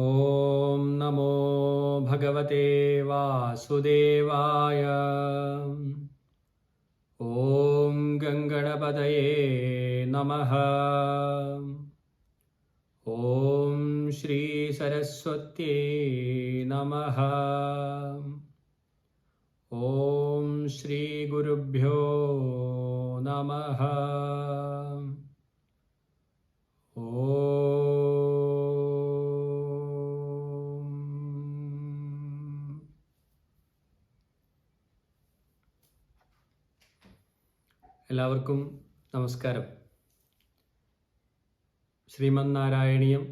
ഓം നമോ ഭഗവതേ വാസുദേവായ. ഓം ഗംഗണപതയേ നമഃ. ഓം ശ്രീ സരസ്വത്യേ നമഃ. ഓം ശ്രീ ഗുരുഭ്യോ നമഃ. എല്ലാവർക്കും നമസ്കാരം. ശ്രീമന്നാരായണീയം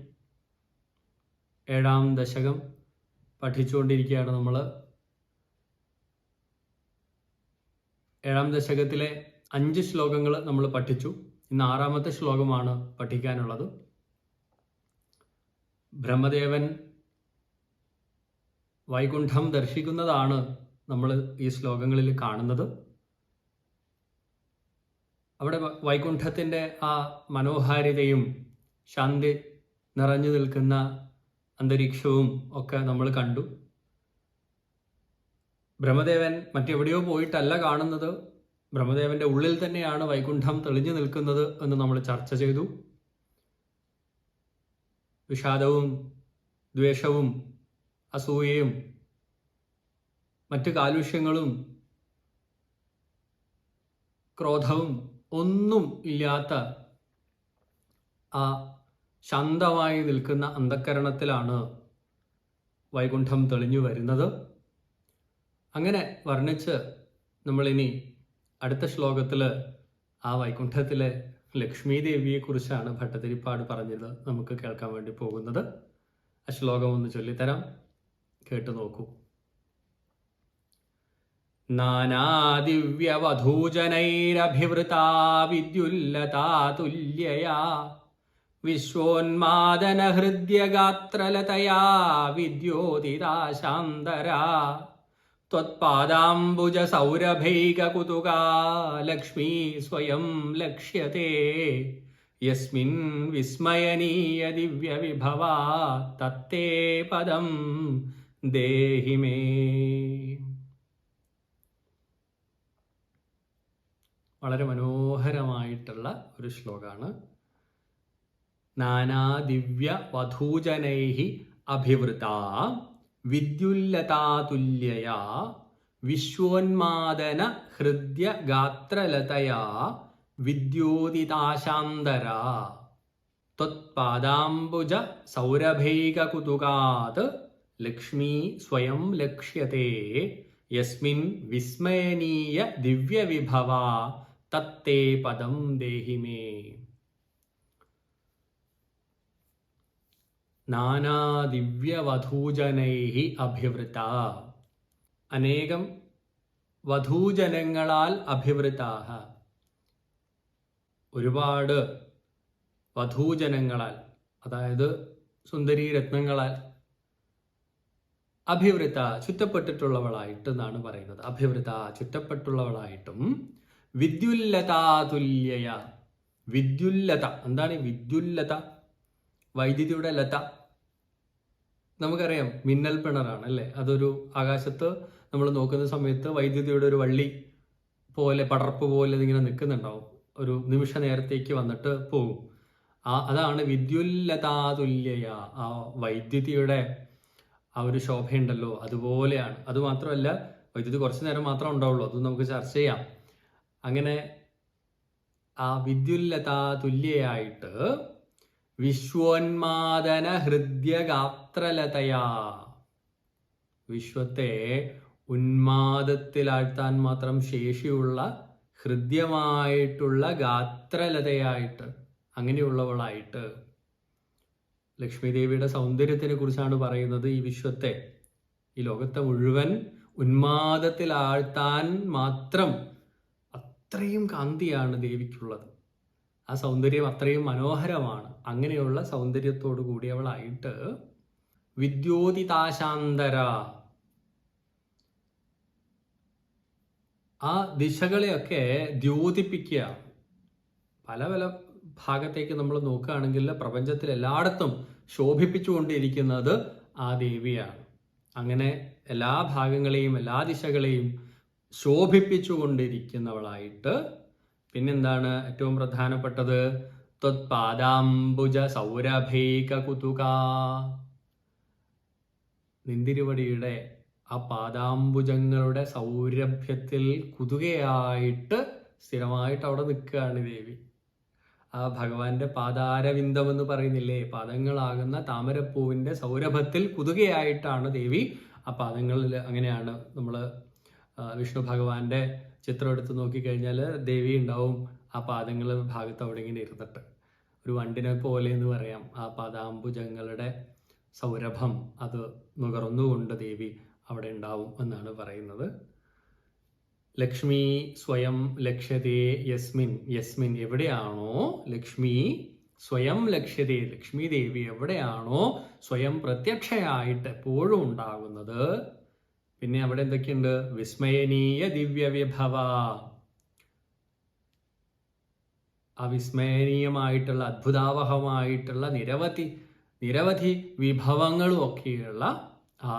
7ാം ദശകം പഠിച്ചുകൊണ്ടിരിക്കുകയാണ് നമ്മൾ. 7ാം ദശകത്തിലെ 5 ശ്ലോകങ്ങൾ നമ്മൾ പഠിച്ചു. ഇന്ന് 6ാമത്തെ ശ്ലോകമാണ് പഠിക്കാനുള്ളത്. ബ്രഹ്മദേവൻ വൈകുണ്ഠം ദർശിക്കുന്നതാണ് നമ്മൾ ഈ ശ്ലോകങ്ങളിൽ കാണുന്നത്. അവിടെ വൈകുണ്ഠത്തിൻ്റെ ആ മനോഹാരിതയും ശാന്തി നിറഞ്ഞു നിൽക്കുന്ന അന്തരീക്ഷവും ഒക്കെ നമ്മൾ കണ്ടു. ബ്രഹ്മദേവൻ മറ്റെവിടെയോ പോയിട്ടല്ല കാണുന്നത്, ബ്രഹ്മദേവന്റെ ഉള്ളിൽ തന്നെയാണ് വൈകുണ്ഠം തെളിഞ്ഞു നിൽക്കുന്നത് എന്ന് നമ്മൾ ചർച്ച ചെയ്തു. വിഷാദവും ദ്വേഷവും അസൂയയും മറ്റു കാലുഷ്യങ്ങളും ക്രോധവും ഒന്നും ഇല്ലാത്ത ആ ശാന്തമായി നിൽക്കുന്ന അന്ധക്കരണത്തിലാണ് വൈകുണ്ഠം തെളിഞ്ഞു വരുന്നത്. അങ്ങനെ വർണ്ണിച്ച് നമ്മളിനി അടുത്ത ശ്ലോകത്തിൽ ആ വൈകുണ്ഠത്തിലെ ലക്ഷ്മി ദേവിയെക്കുറിച്ചാണ് ഭട്ടതിരിപ്പാട് പറഞ്ഞത് നമുക്ക് കേൾക്കാൻ വേണ്ടി പോകുന്നത്. ആ ശ്ലോകം ഒന്ന് ചൊല്ലിത്തരാം, കേട്ടു നോക്കൂ. നാനാദിവ്യവധൂജനൈരഭിവൃതാ വിദ്യുല്ലതാ തുല്യയാ വിശ്വോന്മാദനഹൃദ്യഗാത്രലതയാ വിദ്യോതിതാശാന്തരാ ത്വത്പാദാംബുജസൗരഭൈകകുതുകാ ലക്ഷ്മീ സ്വയം ലക്ഷ്യത്തെ യസ്മിൻ വിസ്മയനീയ ദിവ്യവിഭവാ തത്തേ പദം ദേഹി മേ. വളരെ മനോഹരമായിട്ടുള്ള ഒരു ശ്ലോകമാണ്. നാനാദിവ്യ വധൂജനൈഹി അഭിവൃതാ വിദ്യുല്ലതാതുല്യയാ വിശ്വോന്മാദന ഹൃദ്യ ഗാത്രലതയാ വിദ്യോതിതാശാന്തരാ ത്വത്പാദാംബുജ സൗരഭൈകകുതുകാത് ലക്ഷ്മീ സ്വയം ലക്ഷ്യത്തെ യസ്മിൻ വിസ്മയനീയ ദിവ്യവിഭവാ തത്തേ പദം ദേഹി മേ. നാനാദിവ്യവധൂജനൈഹി അഭിവൃത, അനേകം വധൂജനങ്ങളാൽ അഭിവൃതാഹ, ഒരുപാട് വധൂജനങ്ങളാൽ, അതായത് സുന്ദരീ രത്നങ്ങളാൽ അഭിവൃത ചുറ്റപ്പെട്ടിട്ടുള്ളവളായിട്ട് എന്നാണ് പറയുന്നത്. അഭിവൃത ചുറ്റപ്പെട്ടുള്ളവളായിട്ടും വിദ്യുല്ലതാതുല്യയ, വിദ്യുല്ലത എന്താണ് വിദ്യുല്ലത? വൈദ്യുതിയുടെ ലത നമുക്കറിയാം, മിന്നൽ പിണറാണ് അല്ലേ? അതൊരു ആകാശത്ത് നമ്മൾ നോക്കുന്ന സമയത്ത് വൈദ്യുതിയുടെ ഒരു വള്ളി പോലെ പടർപ്പ് പോലെ ഇതിങ്ങനെ നിൽക്കുന്നുണ്ടാവും, ഒരു നിമിഷ നേരത്തേക്ക് വന്നിട്ട് പോകും. അതാണ് വിദ്യുല്ലതാതുല്യയ. ആ വൈദ്യുതിയുടെ ആ ഒരു ശോഭയുണ്ടല്ലോ, അതുപോലെയാണ്. അതുമാത്രമല്ല, വൈദ്യുതി കുറച്ചു നേരം മാത്രം ഉണ്ടാവുള്ളൂ, അത് നമുക്ക് ചർച്ച ചെയ്യാം. അങ്ങനെ ആ വിദ്യുല്ലതാ തുല്യയായിട്ട് വിശ്വോന്മാദന ഹൃദ്യഗാത്രലതയാ, വിശ്വത്തെ ഉന്മാദത്തിലാഴ്ത്താൻ മാത്രം ശേഷിയുള്ള ഹൃദ്യമായിട്ടുള്ള ഗാത്രലതയായിട്ട്, അങ്ങനെയുള്ളവളായിട്ട്. ലക്ഷ്മി ദേവിയുടെ സൗന്ദര്യത്തിനെ കുറിച്ചാണ് പറയുന്നത്. ഈ വിശ്വത്തെ, ഈ ലോകത്തെ മുഴുവൻ ഉന്മാദത്തിലാഴ്ത്താൻ മാത്രം അത്രയും കാന്തിയാണ് ദേവിക്കുള്ളത്. ആ സൗന്ദര്യം അത്രയും മനോഹരമാണ്. അങ്ങനെയുള്ള സൗന്ദര്യത്തോടു കൂടിയവളായിട്ട് വിദ്യോതിതാശാന്തര, ആ ദിശകളെയൊക്കെ ദ്യോതിപ്പിക്കുക. പല പല ഭാഗത്തേക്ക് നമ്മൾ നോക്കുകയാണെങ്കിൽ പ്രപഞ്ചത്തിൽ എല്ലായിടത്തും ശോഭിപ്പിച്ചുകൊണ്ടിരിക്കുന്നത് ആ ദേവിയാണ്. അങ്ങനെ എല്ലാ ഭാഗങ്ങളെയും എല്ലാ ദിശകളെയും ശോഭിപ്പിച്ചുകൊണ്ടിരിക്കുന്നവളായിട്ട്. പിന്നെന്താണ് ഏറ്റവും പ്രധാനപ്പെട്ടത്? ത്വത്പാദാംബുജ സൗരഭൈക കുതുക. നിന്തിരുവടിയുടെ ആ പാദാംബുജങ്ങളുടെ സൗരഭ്യത്തിൽ കുതുകയായിട്ട് സ്ഥിരമായിട്ട് അവിടെ നിൽക്കുകയാണ് ദേവി. ആ ഭഗവാന്റെ പാദാരവിന്ദം എന്ന് പറയുന്നില്ലേ, പാദങ്ങളാകുന്ന താമരപ്പൂവിന്റെ സൗരഭത്തിൽ കുതുകയായിട്ടാണ് ദേവി ആ പാദങ്ങളിൽ. അങ്ങനെയാണ് നമ്മൾ വിഷ്ണു ഭഗവാന്റെ ചിത്രം എടുത്ത് നോക്കിക്കഴിഞ്ഞാൽ ദേവി ഉണ്ടാവും ആ പാദങ്ങൾ ഭാഗത്ത് അവിടെ ഇങ്ങനെ ഇരുന്നിട്ട്, ഒരു വണ്ടിനെ പോലെ എന്ന് പറയാം. ആ പാദാംബുജങ്ങളുടെ സൗരഭം അത് നുകർന്നുകൊണ്ട് ദേവി അവിടെ ഉണ്ടാവും എന്നാണ് പറയുന്നത്. ലക്ഷ്മി സ്വയം ലക്ഷ്യതേ യസ്മിൻ. യസ്മിൻ എവിടെയാണോ ലക്ഷ്മി സ്വയം ലക്ഷ്യതേ, ലക്ഷ്മി ദേവി എവിടെയാണോ സ്വയം പ്രത്യക്ഷയായിട്ട് എപ്പോഴും ഉണ്ടാകുന്നത്. പിന്നെ അവിടെ എന്തൊക്കെയുണ്ട്? വിസ്മയനീയ ദിവ്യ വിഭവ. ആ വിസ്മയനീയമായിട്ടുള്ള അത്ഭുതാവഹമായിട്ടുള്ള നിരവധി വിഭവങ്ങളും ഒക്കെയുള്ള ആ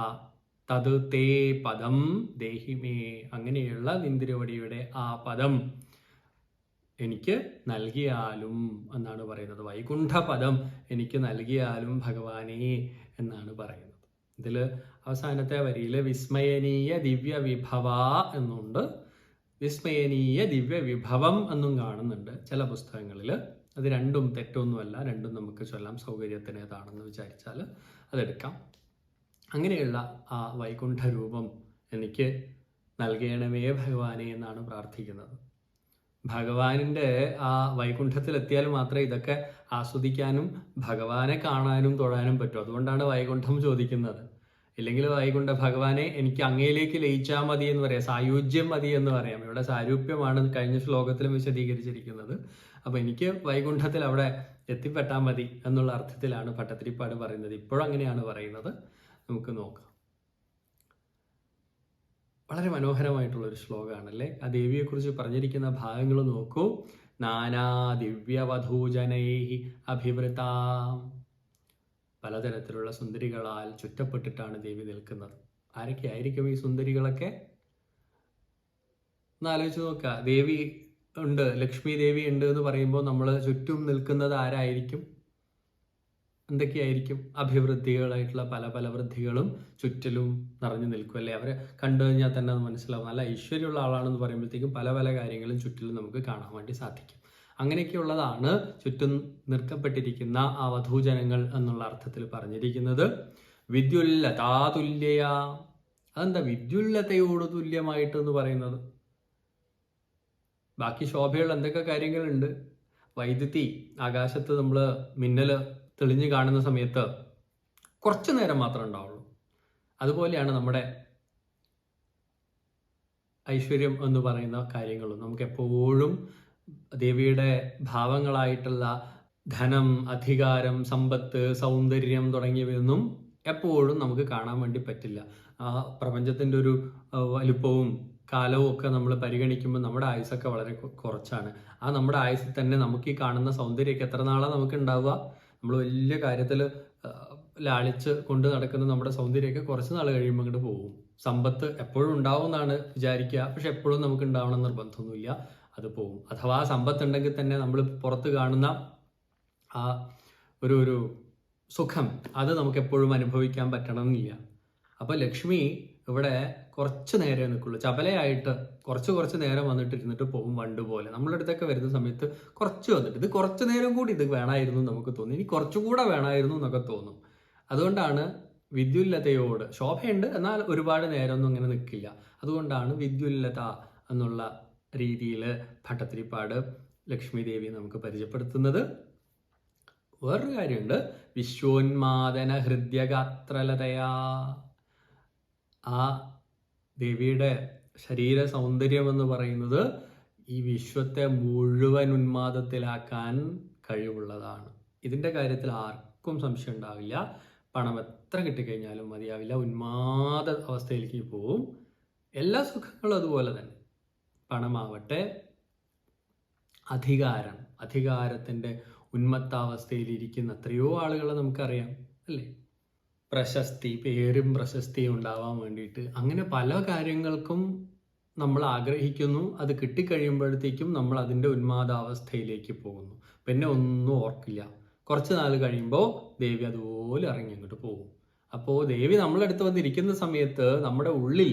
തത് തേ പദം ദേഹിമേ, അങ്ങനെയുള്ള നിന്തിരുവടിയുടെ ആ പദം എനിക്ക് നൽകിയാലും എന്നാണ് പറയുന്നത്. വൈകുണ്ഠ പദം എനിക്ക് നൽകിയാലും ഭഗവാനേ എന്നാണ് പറയുന്നത്. ഇതിൽ അവസാനത്തെ വരിയിൽ വിസ്മയനീയ ദിവ്യ വിഭവ എന്നുണ്ട്, വിസ്മയനീയ ദിവ്യ വിഭവം എന്നും കാണുന്നുണ്ട് ചില പുസ്തകങ്ങളിൽ. അത് രണ്ടും തെറ്റൊന്നുമല്ല, രണ്ടും നമുക്ക് ചൊല്ലാം. സൗകര്യത്തിന് ഏതാണെന്ന് വിചാരിച്ചാൽ അതെടുക്കാം. അങ്ങനെയുള്ള ആ വൈകുണ്ഠ രൂപം എനിക്ക് നൽകണമേ ഭഗവാനെ എന്നാണ് പ്രാർത്ഥിക്കുന്നത്. ഭഗവാനിൻ്റെ ആ വൈകുണ്ഠത്തിലെത്തിയാൽ മാത്രമേ ഇതൊക്കെ ആസ്വദിക്കാനും ഭഗവാനെ കാണാനും തൊഴാനും പറ്റൂ. അതുകൊണ്ടാണ് വൈകുണ്ഠം ചോദിക്കുന്നത്. ഇല്ലെങ്കിൽ വൈകുണ്ഠ ഭഗവാനെ എനിക്ക് അങ്ങയിലേക്ക് ലയിച്ചാൽ മതി എന്ന് പറയാം, സായുജ്യം മതി എന്ന് പറയാം. ഇവിടെ സാരൂപ്യമാണ് കഴിഞ്ഞ ശ്ലോകത്തിലും വിശദീകരിച്ചിരിക്കുന്നത്. അപ്പൊ എനിക്ക് വൈകുണ്ഠത്തിൽ അവിടെ എത്തിപ്പെട്ടാൽ മതി എന്നുള്ള അർത്ഥത്തിലാണ് ഭട്ടതിരിപ്പാട് പറയുന്നത്. ഇപ്പോഴും അങ്ങനെയാണ് പറയുന്നത്. നമുക്ക് നോക്കാം. വളരെ മനോഹരമായിട്ടുള്ളൊരു ശ്ലോകമാണല്ലേ. ആ ദേവിയെക്കുറിച്ച് പറഞ്ഞിരിക്കുന്ന ഭാഗങ്ങൾ നോക്കൂ. നാനാ ദിവ്യവധൂജനൈ അഭിവൃത. പലതരത്തിലുള്ള സുന്ദരികളാൽ ചുറ്റപ്പെട്ടിട്ടാണ് ദേവി നിൽക്കുന്നത്. ആരൊക്കെ ആയിരിക്കും ഈ സുന്ദരികളൊക്കെ? ഒന്ന് ആലോചിച്ച് നോക്കുക. ദേവി ഉണ്ട്, ലക്ഷ്മി ദേവി ഉണ്ട് എന്ന് പറയുമ്പോൾ നമ്മൾ ചുറ്റും നിൽക്കുന്നത് ആരായിരിക്കും? എന്തൊക്കെയായിരിക്കും? അഭിവൃദ്ധികളായിട്ടുള്ള പല വൃദ്ധികളും ചുറ്റിലും നിറഞ്ഞു നിൽക്കും അല്ലേ. അവരെ കണ്ടു കഴിഞ്ഞാൽ തന്നെ അത് മനസ്സിലാവും. നല്ല ഐശ്വര്യമുള്ള ആളാണെന്ന് പറയുമ്പോഴത്തേക്കും പല കാര്യങ്ങളും ചുറ്റിലും നമുക്ക് കാണാൻ വേണ്ടി സാധിക്കും. അങ്ങനെയൊക്കെയുള്ളതാണ് ചുറ്റും നിർക്കപ്പെട്ടിരിക്കുന്ന ആ വധൂജനങ്ങൾ എന്നുള്ള അർത്ഥത്തിൽ പറഞ്ഞിരിക്കുന്നത്. വിദ്യുല്ലതാതുല്യ. അതെന്താ വിദ്യുല്ലതയോട് തുല്യമായിട്ട് എന്ന് പറയുന്നത്? ബാക്കി ശോഭയുള്ള എന്തൊക്കെ കാര്യങ്ങളുണ്ട്? വൈദ്യുതി, ആകാശത്ത് നമ്മൾ മിന്നല് തെളിഞ്ഞു കാണുന്ന സമയത്ത് കുറച്ചു നേരം മാത്രമേ ഉണ്ടാവുള്ളൂ. അതുപോലെയാണ് നമ്മുടെ ഐശ്വര്യം എന്ന് പറയുന്ന കാര്യങ്ങളും. നമുക്ക് എപ്പോഴും ദേവിയുടെ ഭാവങ്ങളായിട്ടുള്ള ധനം, അധികാരം, സമ്പത്ത്, സൗന്ദര്യം തുടങ്ങിയവയൊന്നും എപ്പോഴും നമുക്ക് കാണാൻ വേണ്ടി പറ്റില്ല. ആ പ്രപഞ്ചത്തിൻ്റെ ഒരു വലുപ്പവും കാലവും ഒക്കെ നമ്മൾ പരിഗണിക്കുമ്പോൾ നമ്മുടെ ആയുസ്സൊക്കെ വളരെ കുറച്ചാണ്. ആ നമ്മുടെ ആയുസ്സിൽ തന്നെ നമുക്ക് ഈ കാണുന്ന സൗന്ദര്യമൊക്കെ എത്ര നാളാണ് നമുക്ക് ഉണ്ടാവുക? നമ്മൾ വലിയ കാര്യത്തിൽ ലാളിച്ച് കൊണ്ട് നടക്കുന്ന നമ്മുടെ സൗന്ദര്യമൊക്കെ കുറച്ച് നാൾ കഴിയുമ്പോൾ അങ്ങോട്ട് പോകും. സമ്പത്ത് എപ്പോഴും ഉണ്ടാവും എന്നാണ് വിചാരിക്കുക, പക്ഷെ എപ്പോഴും നമുക്ക് ഉണ്ടാവണം നിർബന്ധമൊന്നുമില്ല, അത് പോകും. അഥവാ സമ്പത്ത് ഉണ്ടെങ്കിൽ തന്നെ നമ്മൾ പുറത്ത് കാണുന്ന ആ ഒരു സുഖം അത് നമുക്ക് എപ്പോഴും അനുഭവിക്കാൻ പറ്റണമെന്നില്ല. അപ്പോൾ ലക്ഷ്മി ഇവിടെ കുറച്ച് നേരം നിൽക്കുള്ളൂ. ചപലയായിട്ട് കുറച്ച് നേരം വന്നിട്ട് ഇരുന്നിട്ട് പോകും, വണ്ട് പോലെ. നമ്മളുടെ അടുത്തൊക്കെ വരുന്ന സമയത്ത് കുറച്ച് വന്നിട്ട് ഇത് കുറച്ച് നേരം കൂടി ഇത് വേണമായിരുന്നു നമുക്ക് തോന്നും, ഇനി കുറച്ചുകൂടെ വേണമായിരുന്നു എന്നൊക്കെ തോന്നും. അതുകൊണ്ടാണ് വിദ്യുല്ലതയോട്, ശോഭയുണ്ട് എന്നാൽ ഒരുപാട് നേരമൊന്നും അങ്ങനെ നിൽക്കില്ല. അതുകൊണ്ടാണ് വിദ്യുല്ലത എന്നുള്ള രീതിയിൽ ഭട്ടതിരിപ്പാട് ലക്ഷ്മി ദേവി നമുക്ക് പരിചയപ്പെടുത്തുന്നത്. വേറൊരു കാര്യമുണ്ട്, വിശ്വോന്മാദന ഹൃദ്യഗാത്രലതയാ. ആ ദേവിയുടെ ശരീര സൗന്ദര്യം എന്ന് പറയുന്നത് ഈ വിശ്വത്തെ മുഴുവൻ ഉന്മാദത്തിലാക്കാൻ കഴിവുള്ളതാണ്. ഇതിൻ്റെ കാര്യത്തിൽ ആർക്കും സംശയം ഉണ്ടാവില്ല. പണം എത്ര കിട്ടിക്കഴിഞ്ഞാലും മതിയാവില്ല, ഉന്മാദ അവസ്ഥയിലേക്ക് പോവും. എല്ലാ സുഖങ്ങളും അതുപോലെ തന്നെ. പണമാവട്ടെ, അധികാരത്തിൻ്റെ ഉന്മത്താവസ്ഥയിൽ ഇരിക്കുന്ന എത്രയോ ആളുകളെ നമുക്കറിയാം. അല്ലേ? പ്രശസ്തി, പേരും പ്രശസ്തിയും ഉണ്ടാവാൻ വേണ്ടിയിട്ട് അങ്ങനെ പല കാര്യങ്ങൾക്കും നമ്മൾ ആഗ്രഹിക്കുന്നു. അത് കിട്ടിക്കഴിയുമ്പോഴത്തേക്കും നമ്മൾ അതിൻ്റെ ഉന്മാദാവസ്ഥയിലേക്ക് പോകുന്നു. പിന്നെ ഒന്നും ഓർക്കില്ല. കുറച്ച് നാൾ കഴിയുമ്പോൾ ദേവി അതുപോലെ ഇറങ്ങി അങ്ങോട്ട് പോകും. അപ്പോൾ ദേവി നമ്മളെ അടുത്ത് വന്നിരിക്കുന്ന സമയത്ത് നമ്മുടെ ഉള്ളിൽ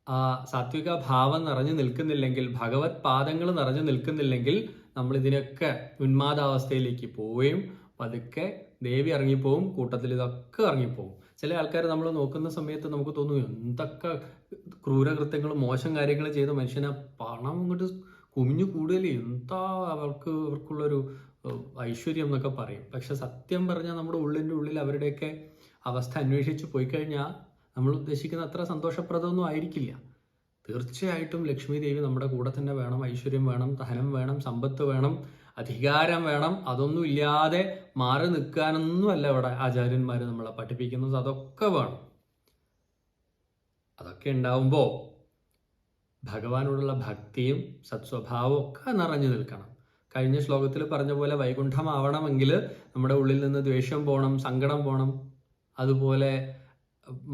ആ സാത്വിക ഭാവം നിറഞ്ഞു നിൽക്കുന്നില്ലെങ്കിൽ, ഭഗവത് പാദങ്ങൾ നിറഞ്ഞു നിൽക്കുന്നില്ലെങ്കിൽ നമ്മൾ ഇതിനൊക്കെ ഉന്മാദാവസ്ഥയിലേക്ക് പോവുകയും പതുക്കെ ദേവി ഇറങ്ങിപ്പോവും, കൂട്ടത്തിൽ ഇതൊക്കെ ഇറങ്ങിപ്പോവും. ചില ആൾക്കാർ നമ്മൾ നോക്കുന്ന സമയത്ത് നമുക്ക് തോന്നും എന്തൊക്കെ ക്രൂരകൃത്യങ്ങളും മോശം കാര്യങ്ങളും ചെയ്ത മനുഷ്യനെ പണം അങ്ങോട്ട് കുമിഞ്ഞു കൂടുതലേ, എന്താ അവർക്കുള്ളൊരു ഐശ്വര്യം എന്നൊക്കെ പറയും. പക്ഷെ സത്യം പറഞ്ഞാൽ നമ്മുടെ ഉള്ളിൻ്റെ ഉള്ളിൽ അവരുടെയൊക്കെ അവസ്ഥ അന്വേഷിച്ച് പോയി കഴിഞ്ഞാൽ നമ്മൾ ഉദ്ദേശിക്കുന്ന അത്ര സന്തോഷപ്രദമൊന്നും ആയിരിക്കില്ല. തീർച്ചയായിട്ടും ലക്ഷ്മി ദേവി നമ്മുടെ കൂടെ തന്നെ വേണം. ഐശ്വര്യം വേണം, ധനം വേണം, സമ്പത്ത് വേണം, അധികാരം വേണം. അതൊന്നും ഇല്ലാതെ മാറി നിൽക്കാനൊന്നുമല്ല ഇവിടെ ആചാര്യന്മാർ നമ്മളെ പഠിപ്പിക്കുന്നത്. അതൊക്കെ വേണം. അതൊക്കെ ഉണ്ടാവുമ്പോൾ ഭഗവാനോടുള്ള ഭക്തിയും സത്സ്വഭാവവും ഒക്കെ നിറഞ്ഞു നിൽക്കണം. കഴിഞ്ഞ ശ്ലോകത്തിൽ പറഞ്ഞ പോലെ വൈകുണ്ഠമാവണമെങ്കിൽ നമ്മുടെ ഉള്ളിൽ നിന്ന് ദ്വേഷം പോകണം, സങ്കടം പോകണം, അതുപോലെ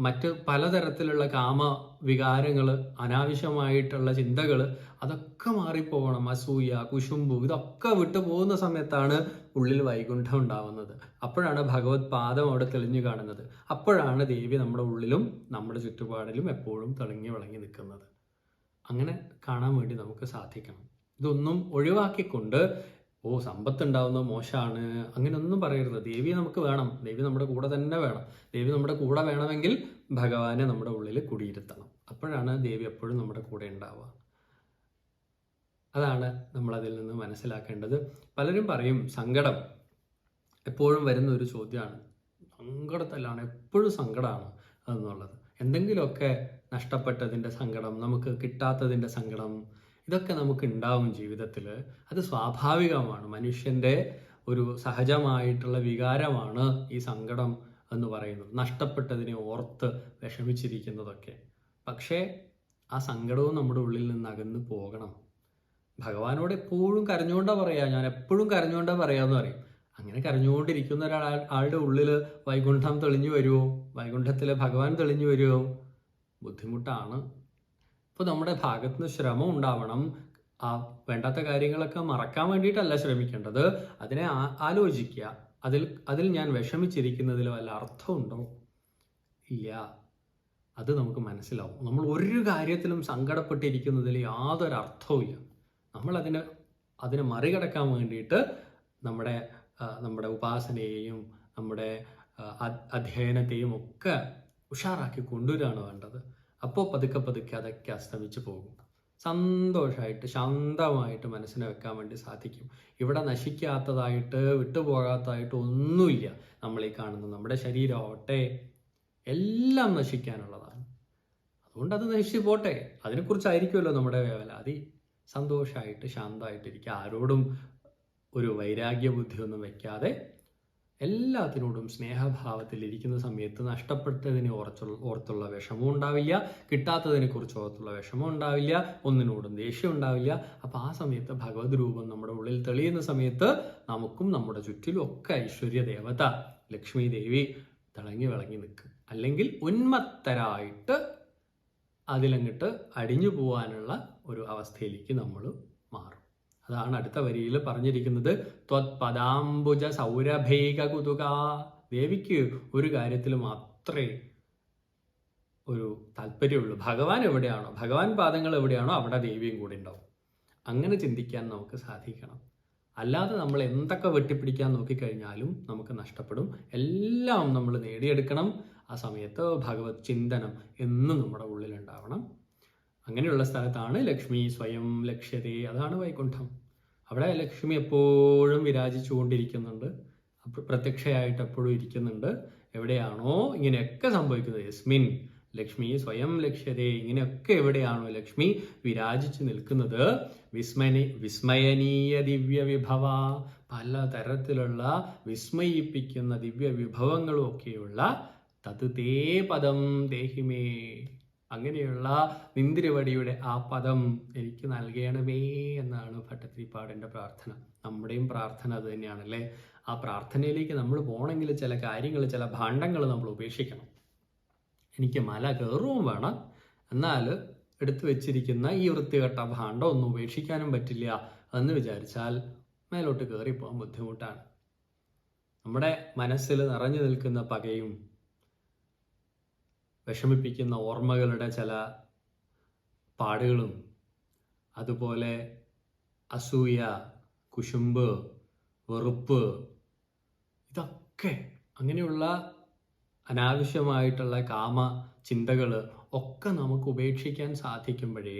മറ്റ് പലതരത്തിലുള്ള കാമ വികാരങ്ങൾ, അനാവശ്യമായിട്ടുള്ള ചിന്തകൾ, അതൊക്കെ മാറിപ്പോകണം. അസൂയ, കുശുമ്പു, ഇതൊക്കെ വിട്ടു പോകുന്ന സമയത്താണ് ഉള്ളിൽ വൈകുണ്ഠം ഉണ്ടാവുന്നത്. അപ്പോഴാണ് ഭഗവത് പാദം അവിടെ തെളിഞ്ഞു കാണുന്നത്. അപ്പോഴാണ് ദേവി നമ്മുടെ ഉള്ളിലും നമ്മുടെ ചുറ്റുപാടിലും എപ്പോഴും തിളങ്ങി വിളങ്ങി നിൽക്കുന്നത്. അങ്ങനെ കാണാൻ വേണ്ടി നമുക്ക് സാധിക്കണം. ഇതൊന്നും ഒഴിവാക്കിക്കൊണ്ട് സമ്പത്ത് ഉണ്ടാവുന്നത് മോശമാണ് അങ്ങനെയൊന്നും പറയരുത്. ദേവി നമുക്ക് വേണം. ദേവി നമ്മുടെ കൂടെ തന്നെ വേണം. ദേവി നമ്മുടെ കൂടെ വേണമെങ്കിൽ ഭഗവാനെ നമ്മുടെ ഉള്ളിൽ കുടിയിരുത്തണം. അപ്പോഴാണ് ദേവി എപ്പോഴും നമ്മുടെ കൂടെ ഉണ്ടാവുക. അതാണ് നമ്മളതിൽ നിന്ന് മനസ്സിലാക്കേണ്ടത്. പലരും പറയും സങ്കടം എപ്പോഴും വരുന്ന ഒരു ചോദ്യമാണ്. സങ്കടത്തിലാണ്, എപ്പോഴും സങ്കടമാണ് എന്നുള്ളത്. എന്തെങ്കിലുമൊക്കെ നഷ്ടപ്പെട്ടതിൻ്റെ സങ്കടം, നമുക്ക് കിട്ടാത്തതിൻ്റെ സങ്കടം, ഇതൊക്കെ നമുക്ക് ഉണ്ടാവും ജീവിതത്തിൽ. അത് സ്വാഭാവികമാണ്. മനുഷ്യൻ്റെ ഒരു സഹജമായിട്ടുള്ള വികാരമാണ് ഈ സങ്കടം എന്ന് പറയുന്നത്. നഷ്ടപ്പെട്ടതിനെ ഓർത്ത് വിഷമിച്ചിരിക്കുന്നതൊക്കെ. പക്ഷേ ആ സങ്കടവും നമ്മുടെ ഉള്ളിൽ നിന്ന് അകന്ന് പോകണം. ഭഗവാനോട് എപ്പോഴും കരഞ്ഞുകൊണ്ടാ പറയാ, ഞാൻ എപ്പോഴും കരഞ്ഞുകൊണ്ടാ പറയാന്ന് പറയും. അങ്ങനെ കരഞ്ഞുകൊണ്ടിരിക്കുന്ന ആളുടെ ഉള്ളിൽ വൈകുണ്ഠം തെളിഞ്ഞു വരുമോ? വൈകുണ്ഠത്തിലെ ഭഗവാൻ തെളിഞ്ഞു വരുമോ? ബുദ്ധിമുട്ടാണ്. ഇപ്പോൾ നമ്മുടെ ഭാഗത്തുനിന്ന് ശ്രമം ഉണ്ടാവണം. ആ വേണ്ടാത്ത കാര്യങ്ങളൊക്കെ മറക്കാൻ വേണ്ടിയിട്ടല്ല ശ്രമിക്കേണ്ടത്. അതിനെ ആലോചിക്കുക. അതിൽ ഞാൻ വിഷമിച്ചിരിക്കുന്നതിൽ വല്ല അർത്ഥമുണ്ടോ? ഇല്ല. അത് നമുക്ക് മനസ്സിലാവും. നമ്മൾ ഒരു കാര്യത്തിലും സങ്കടപ്പെട്ടിരിക്കുന്നതിൽ യാതൊരു അർത്ഥവുമില്ല. നമ്മൾ അതിനെ മറികടക്കാൻ വേണ്ടിയിട്ട് നമ്മുടെ ഉപാസനയെയും നമ്മുടെ അധ്യയനത്തെയും ഒക്കെ ഉഷാറാക്കി കൊണ്ടുവരികയാണ് വേണ്ടത്. അപ്പോൾ പതുക്കെ പതുക്കെ അതൊക്കെ അസ്തമിച്ച് പോകും. സന്തോഷമായിട്ട് ശാന്തമായിട്ട് മനസ്സിനെ വെക്കാൻ വേണ്ടി സാധിക്കും. ഇവിടെ നശിക്കാത്തതായിട്ട് വിട്ടുപോകാത്തതായിട്ട് ഒന്നുമില്ല. നമ്മളീ കാണുന്നത് നമ്മുടെ ശരീരമാവട്ടെ എല്ലാം നശിക്കാനുള്ളതാണ്. അതുകൊണ്ട് അത് നശിച്ചു പോട്ടെ. അതിനെക്കുറിച്ചായിരിക്കുമല്ലോ നമ്മുടെ വേവലാതി. സന്തോഷമായിട്ട് ശാന്തമായിട്ടിരിക്കുക. ആരോടും ഒരു വൈരാഗ്യ ബുദ്ധിയൊന്നും വെക്കാതെ എല്ലാത്തിനോടും സ്നേഹഭാവത്തിൽ ഇരിക്കുന്ന സമയത്ത് നഷ്ടപ്പെട്ടതിനെ ഓർത്തുള്ള വിഷമം ഉണ്ടാവില്ല, കിട്ടാത്തതിനെ കുറിച്ച് ഓർത്തുള്ള വിഷമം ഉണ്ടാവില്ല, ഒന്നിനോടും ദേഷ്യം ഉണ്ടാവില്ല. അപ്പം ആ സമയത്ത് ഭഗവത് രൂപം നമ്മുടെ ഉള്ളിൽ തെളിയുന്ന സമയത്ത് നമുക്കും നമ്മുടെ ചുറ്റിലും ഒക്കെ ഐശ്വര്യ ദേവത ലക്ഷ്മി ദേവി തിളങ്ങി വിളങ്ങി നിൽക്കും. അല്ലെങ്കിൽ ഉന്മത്തരായിട്ട് അതിലങ്ങിട്ട് അടിഞ്ഞു പോകാനുള്ള ഒരു അവസ്ഥയിലേക്ക് നമ്മൾ മാറും. അതാണ് അടുത്ത വരിയിൽ പറഞ്ഞിരിക്കുന്നത്. ത്വത്പദാംബുജ സൗരഭൈക കുതുക. ദേവിക്ക് ഒരു കാര്യത്തിൽ മാത്രമേ ഒരു താല്പര്യമുള്ളൂ. ഭഗവാൻ എവിടെയാണോ, ഭഗവാൻ പാദങ്ങൾ എവിടെയാണോ അവിടെ ദേവിയും കൂടെ ഉണ്ടാവും. അങ്ങനെ ചിന്തിക്കാൻ നമുക്ക് സാധിക്കണം. അല്ലാതെ നമ്മൾ എന്തൊക്കെ വെട്ടിപ്പിടിക്കാൻ നോക്കിക്കഴിഞ്ഞാലും നമുക്ക് നഷ്ടപ്പെടും. എല്ലാം നമ്മൾ നേടിയെടുക്കണം. ആ സമയത്ത് ഭഗവത് ചിന്തനം എന്നും നമ്മുടെ ഉള്ളിലുണ്ടാവണം. അങ്ങനെയുള്ള സ്ഥലത്താണ് ലക്ഷ്മി സ്വയം ലക്ഷ്യതേ. അതാണ് വൈകുണ്ഠം. അവിടെ ലക്ഷ്മി എപ്പോഴും വിരാജിച്ചുകൊണ്ടിരിക്കുന്നുണ്ട്. പ്രത്യക്ഷയായിട്ട് എപ്പോഴും ഇരിക്കുന്നുണ്ട്. എവിടെയാണോ ഇങ്ങനെയൊക്കെ സംഭവിക്കുന്നത്, യസ്മിൻ ലക്ഷ്മി സ്വയം ലക്ഷ്യതേ, ഇങ്ങനെയൊക്കെ എവിടെയാണോ ലക്ഷ്മി വിരാജിച്ചു നിൽക്കുന്നത്, വിസ്മയനീയ ദിവ്യ വിഭവ, പലതരത്തിലുള്ള വിസ്മയിപ്പിക്കുന്ന ദിവ്യ വിഭവങ്ങളും ഒക്കെയുള്ള തത് തേ പദം ദേഹിമേ, അങ്ങനെയുള്ള നിന്തിരുവടിയുടെ ആ പദം എനിക്ക് നൽകണമേ എന്നാണ് ഭട്ടതിരിപ്പാടിൻ്റെ പ്രാർത്ഥന. നമ്മുടെയും പ്രാർത്ഥന അത് തന്നെയാണല്ലേ. ആ പ്രാർത്ഥനയിലേക്ക് നമ്മൾ പോകണമെങ്കിൽ ചില കാര്യങ്ങൾ, ചില ഭാണ്ഡങ്ങൾ നമ്മൾ ഉപേക്ഷിക്കണം. എനിക്ക് മല കയറുകയും വേണം, എന്നാൽ എടുത്തു വെച്ചിരിക്കുന്ന ഈ വൃത്തികെട്ട ഭാണ്ഡം ഒന്നും ഉപേക്ഷിക്കാനും പറ്റില്ല എന്ന് വിചാരിച്ചാൽ മേലോട്ട് കയറിപ്പോകാൻ ബുദ്ധിമുട്ടാണ്. നമ്മുടെ മനസ്സിൽ നിറഞ്ഞു നിൽക്കുന്ന പകയും വിഷമിപ്പിക്കുന്ന ഓർമ്മകളുടെ ചില പാടുകളും, അതുപോലെ അസൂയ, കുശുമ്പ്, വെറുപ്പ്, ഇതൊക്കെ അങ്ങനെയുള്ള അനാവശ്യമായിട്ടുള്ള കാമ ചിന്തകൾ ഒക്കെ നമുക്ക് ഉപേക്ഷിക്കാൻ സാധിക്കുമ്പോഴേ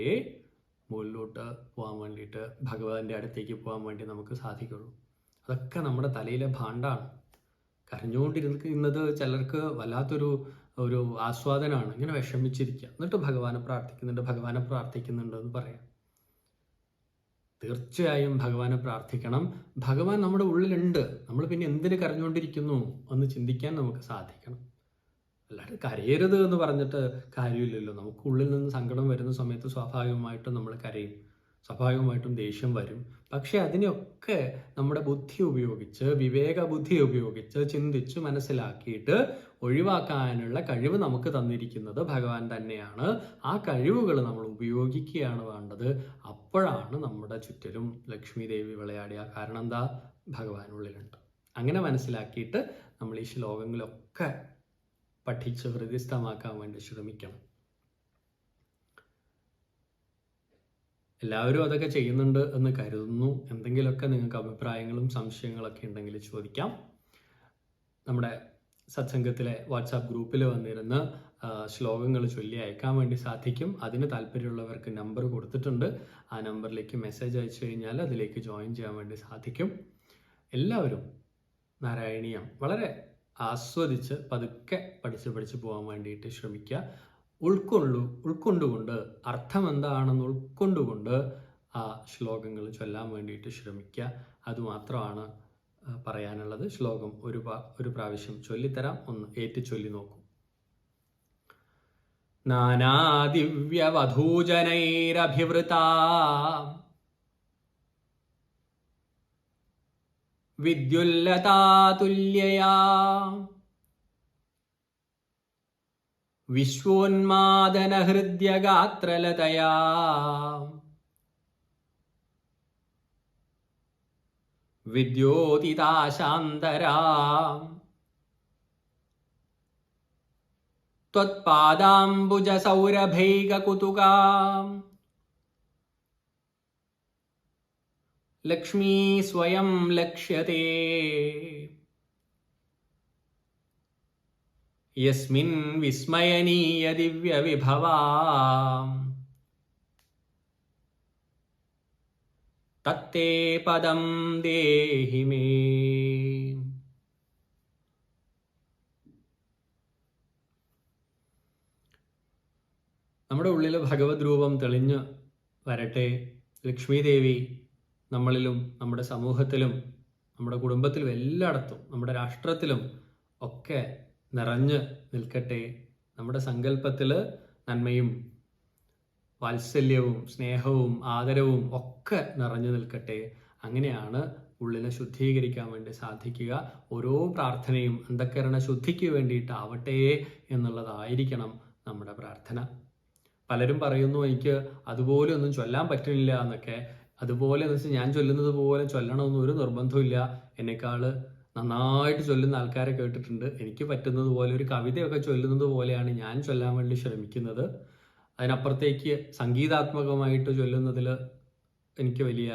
മുകളിലോട്ട് പോകാൻ വേണ്ടിയിട്ട്, ഭഗവാന്റെ അടുത്തേക്ക് പോകാൻ വേണ്ടി നമുക്ക് സാധിക്കുള്ളൂ. അതൊക്കെ നമ്മുടെ തലയിലെ ഭാണ്ഡാണ്. കരഞ്ഞുകൊണ്ടിരിക്കുന്നത് ചിലർക്ക് വല്ലാത്തൊരു ആസ്വാദനമാണ്. ഇങ്ങനെ വിഷമിച്ചിരിക്കുക, എന്നിട്ട് ഭഗവാനെ പ്രാർത്ഥിക്കുന്നുണ്ട് എന്ന് പറയാം. തീർച്ചയായും ഭഗവാനെ പ്രാർത്ഥിക്കണം. ഭഗവാൻ നമ്മുടെ ഉള്ളിലുണ്ട്. നമ്മൾ പിന്നെ എന്തിന് കരഞ്ഞുകൊണ്ടിരിക്കുന്നു എന്ന് ചിന്തിക്കാൻ നമുക്ക് സാധിക്കണം. അല്ലാതെ കരയരുത് എന്ന് പറഞ്ഞിട്ട് കാര്യമില്ലല്ലോ. നമുക്ക് ഉള്ളിൽ നിന്ന് സങ്കടം വരുന്ന സമയത്ത് സ്വാഭാവികമായിട്ടും നമ്മൾ കരയും, സ്വാഭാവികമായിട്ടും ദേഷ്യം വരും. പക്ഷെ അതിനെയൊക്കെ നമ്മുടെ ബുദ്ധി ഉപയോഗിച്ച്, വിവേക ബുദ്ധി ഉപയോഗിച്ച് ചിന്തിച്ച് മനസ്സിലാക്കിയിട്ട് ഒഴിവാക്കാനുള്ള കഴിവ് നമുക്ക് തന്നിരിക്കുന്നത് ഭഗവാൻ തന്നെയാണ്. ആ കഴിവുകൾ നമ്മൾ ഉപയോഗിക്കുകയാണ് വേണ്ടത്. അപ്പോഴാണ് നമ്മുടെ ചുറ്റിലും ലക്ഷ്മി ദേവി വിളയാടിയ. കാരണം എന്താ? ഭഗവാനുള്ളിലുണ്ട്. അങ്ങനെ മനസ്സിലാക്കിയിട്ട് നമ്മൾ ഈ ശ്ലോകങ്ങളൊക്കെ പഠിച്ച് ഹൃദയസ്ഥമാക്കാൻ വേണ്ടി ശ്രമിക്കണം. എല്ലാവരും അതൊക്കെ ചെയ്യുന്നുണ്ട് എന്ന് കരുതുന്നു. എന്തെങ്കിലുമൊക്കെ നിങ്ങൾക്ക് അഭിപ്രായങ്ങളും സംശയങ്ങളൊക്കെ ഉണ്ടെങ്കിൽ ചോദിക്കാം. നമ്മുടെ സത്സംഗത്തിലെ വാട്സാപ്പ് ഗ്രൂപ്പിൽ വന്നിരുന്ന് ശ്ലോകങ്ങൾ ചൊല്ലി അയക്കാൻ വേണ്ടി സാധിക്കും. അതിന് താല്പര്യമുള്ളവർക്ക് നമ്പർ കൊടുത്തിട്ടുണ്ട്. ആ നമ്പറിലേക്ക് മെസ്സേജ് അയച്ചു കഴിഞ്ഞാൽ അതിലേക്ക് ജോയിൻ ചെയ്യാൻ വേണ്ടി സാധിക്കും. എല്ലാവരും നാരായണീയം വളരെ ആസ്വദിച്ച് പതുക്കെ പഠിച്ച് പോകാൻ വേണ്ടിയിട്ട് ശ്രമിക്കുക. ഉൾക്കൊണ്ടുകൊണ്ട് അർത്ഥം എന്താണെന്ന് ഉൾക്കൊണ്ടുകൊണ്ട് ആ ശ്ലോകങ്ങൾ ചൊല്ലാൻ വേണ്ടിയിട്ട് ശ്രമിക്കുക. അതുമാത്രമാണ് പറയാനുള്ളത്. ശ്ലോകം ഒരു പ്രാവശ്യം ചൊല്ലിത്തരാം. ഒന്ന് ഏറ്റു ചൊല്ലി നോക്കൂ. നാനാദിവ്യവധൂജനൈരഭിവൃതാ വിദ്യുല്ലതാതുല്യയാ വിശ്വോന്മാദനഹൃദ്യഗാത്രലതയാ വിദ്യോതിതാശാന്തരാ ത്വത്പാദാംബുജസൗരഭൈകകുതുകാ ലക്ഷ്മീ സ്വയം ലക്ഷ്യത്തെ യസ്മിൻ വിസ്മയനീയ ദിവ്യവിഭവാ തത്തേ പദം ദേഹി മേ. നമ്മുടെ ഉള്ളിൽ ഭഗവത് രൂപം തെളിഞ്ഞു വരട്ടെ. ലക്ഷ്മി ദേവി നമ്മളിലും നമ്മുടെ സമൂഹത്തിലും നമ്മുടെ കുടുംബത്തിലും എല്ലായിടത്തും നമ്മുടെ രാഷ്ട്രത്തിലും ഒക്കെ നിറഞ്ഞു നിൽക്കട്ടെ. നമ്മുടെ സങ്കല്പത്തിൽ നന്മയും വാത്സല്യവും സ്നേഹവും ആദരവും ഒക്കെ നിറഞ്ഞു നിൽക്കട്ടെ. അങ്ങനെയാണ് ഉള്ളിനെ ശുദ്ധീകരിക്കാൻ വേണ്ടി സാധിക്കുക. ഓരോ പ്രാർത്ഥനയും അന്ധക്കരണ ശുദ്ധിക്ക് വേണ്ടിയിട്ടാവട്ടെ എന്നുള്ളതായിരിക്കണം നമ്മുടെ പ്രാർത്ഥന. പലരും പറയുന്നു എനിക്ക് അതുപോലെ ഒന്നും ചൊല്ലാൻ പറ്റുന്നില്ല എന്നൊക്കെ. അതുപോലെ എന്ന് വെച്ചാൽ ഞാൻ ചൊല്ലുന്നത് പോലെ ചൊല്ലണമെന്ന് ഒരു നിർബന്ധമില്ല. എന്നെക്കാൾ നന്നായിട്ട് ചൊല്ലുന്ന ആൾക്കാരെ കേട്ടിട്ടുണ്ട്. എനിക്ക് പറ്റുന്നത് പോലെ ഒരു കവിതയൊക്കെ ചൊല്ലുന്നത് പോലെയാണ് ഞാൻ ചൊല്ലാൻ വേണ്ടി ശ്രമിക്കുന്നത്. അതിനപ്പുറത്തേക്ക് സംഗീതാത്മകമായിട്ട് ചൊല്ലുന്നതിൽ എനിക്ക് വലിയ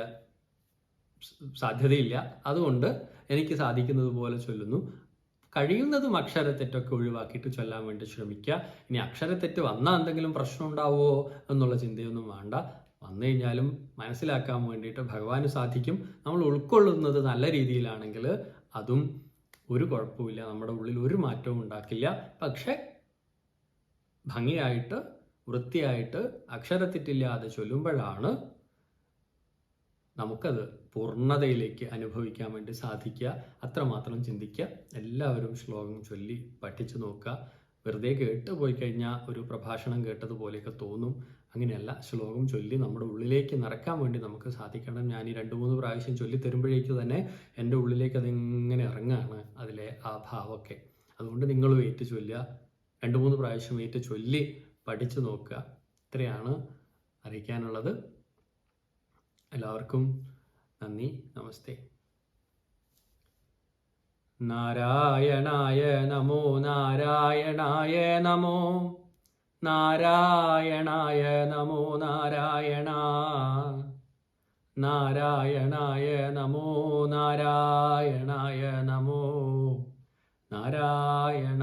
സാധ്യതയില്ല. അതുകൊണ്ട് എനിക്ക് സാധിക്കുന്നത് പോലെ ചൊല്ലുന്നു. കഴിയുന്നതും അക്ഷരത്തെറ്റൊക്കെ ഒഴിവാക്കിയിട്ട് ചൊല്ലാൻ വേണ്ടി ശ്രമിക്കുക. ഇനി അക്ഷരത്തെറ്റ് വന്നാൽ എന്തെങ്കിലും പ്രശ്നം ഉണ്ടാവുമോ എന്നുള്ള ചിന്തയൊന്നും വേണ്ട. വന്നു കഴിഞ്ഞാലും മനസ്സിലാക്കാൻ വേണ്ടിയിട്ട് ഭഗവാന് സാധിക്കും. നമ്മൾ ഉൾക്കൊള്ളുന്നത് നല്ല രീതിയിലാണെങ്കിൽ അതും ഒരു കുഴപ്പമില്ല, നമ്മുടെ ഉള്ളിൽ ഒരു മാറ്റവും ഉണ്ടാക്കില്ല. പക്ഷെ ഭംഗിയായിട്ട് വൃത്തിയായിട്ട് അക്ഷരത്തെറ്റില്ലാതെ ചൊല്ലുമ്പോഴാണ് നമുക്കത് പൂർണ്ണതയിലേക്ക് അനുഭവിക്കാൻ വേണ്ടി സാധിക്കുക. അത്രമാത്രം ചിന്തിക്കുക. എല്ലാവരും ശ്ലോകം ചൊല്ലി പഠിച്ചു നോക്കുക. വെറുതെ കേട്ട് പോയി കഴിഞ്ഞാൽ ഒരു പ്രഭാഷണം കേട്ടതുപോലെയൊക്കെ തോന്നും. അങ്ങനെയല്ല, ശ്ലോകം ചൊല്ലി നമ്മുടെ ഉള്ളിലേക്ക് നിറയ്ക്കാൻ വേണ്ടി നമുക്ക് സാധിക്കണം. ഞാൻ ഈ 2-3 പ്രാവശ്യം ചൊല്ലി തരുമ്പോഴേക്കും തന്നെ എൻ്റെ ഉള്ളിലേക്ക് അതിങ്ങനെ ഇറങ്ങുകയാണ്, അതിലെ ആ ഭാവമൊക്കെ. അതുകൊണ്ട് നിങ്ങൾ വെയിറ്റ് ചൊല്ലുക, 2-3 പ്രാവശ്യം വെയിറ്റ് ചൊല്ലി പഠിച്ചു നോക്കുക. ഇത്രയാണ് അറിയിക്കാനുള്ളത്. എല്ലാവർക്കും നന്ദി, നമസ്തേ. നാരായണായ നമോ, നാരായണായ നമോ, നാരായണായ നമോ, നാരായണ നാരായണായ നമോ, നാരായണായ നമോ, നാരായണ